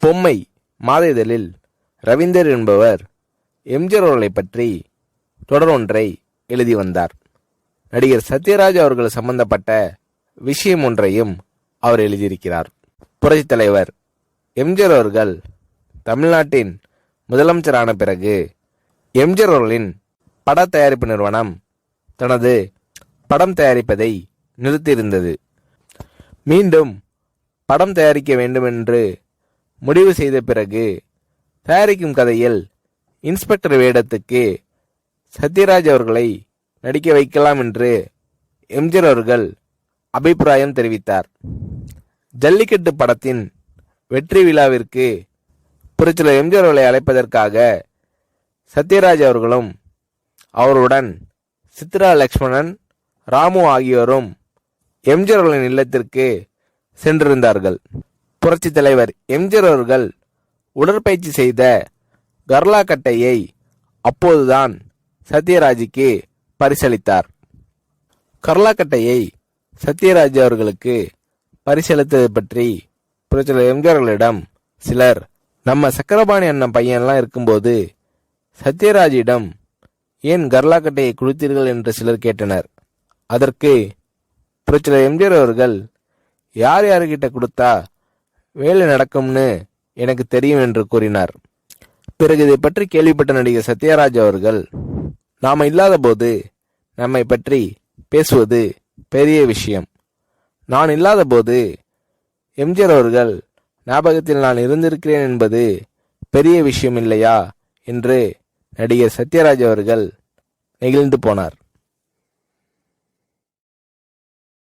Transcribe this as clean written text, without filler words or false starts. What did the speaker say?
பொம்மை மாத இதழில் ரவீந்தர் என்பவர் எம்ஜிஆர் அவர்களை பற்றி தொடர் ஒன்றை எழுதி வந்தார். நடிகர் சத்யராஜ் அவர்கள் சம்பந்தப்பட்ட விஷயம் ஒன்றையும் அவர் எழுதியிருக்கிறார். புரட்சித் தலைவர் எம்ஜிஆர் அவர்கள் தமிழ்நாட்டின் முதலமைச்சரான பிறகு எம்ஜிஆர் அவர்களின் பட தயாரிப்பு நிறுவனம் தனது படம் தயாரிப்பதை நிறுத்தியிருந்தது. மீண்டும் படம் தயாரிக்க வேண்டும் என்று முடிவு செய்த பிறகு தயாரிக்கும் கதையில் இன்ஸ்பெக்டர் வேடத்துக்கு சத்யராஜ் அவர்களை நடிக்க வைக்கலாம் என்று எம்ஜிஆர் அவர்கள் அபிப்பிராயம் தெரிவித்தார். ஜல்லிக்கட்டு படத்தின் வெற்றி விழாவிற்கு புரட்சியாளர் எம்ஜிஆர் அவர்களை அழைப்பதற்காக சத்யராஜ் அவர்களும் அவருடன் சித்ரா லக்ஷ்மணன், ராமு ஆகியோரும் எம்ஜிஆர் அவர்களின் இல்லத்திற்கு சென்றிருந்தார்கள். புரட்சி தலைவர் எம்ஜிஆர் அவர்கள் உடற்பயிற்சி செய்த கர்லா கட்டையை அப்போதுதான் சத்யராஜுக்கு பரிசளித்தார். கர்லா கட்டையை சத்யராஜ் அவர்களுக்கு பரிசளித்தது பற்றி புரட்சியாளர் எம்ஜிஆர் அவர்களிடம் சிலர், நம்ம சக்கரபாணி அண்ணன் பையன்லாம் இருக்கும்போது சத்யராஜிடம் ஏன் கர்லா கட்டையை கொடுத்தீர்கள் என்று சிலர் கேட்டனர். அதற்கு புரட்சியாளர் எம்ஜிஆர் அவர்கள், யார் யாருக்கிட்ட கொடுத்தா வேலை நடக்கும்னு எனக்கு தெரியும் என்று கூறினார். பிறகு இதை பற்றி கேள்விப்பட்ட நடிகர் சத்யராஜ் அவர்கள், நாம இல்லாத போது நம்மை பற்றி பேசுவது பெரிய விஷயம், நான் இல்லாத போது எம்ஜிஆர் அவர்கள் ஞாபகத்தில் நான் இருந்திருக்கிறேன் என்பது பெரிய விஷயம் இல்லையா என்று நடிகர் சத்யராஜ் அவர்கள் நெகிழ்ந்து போனார்.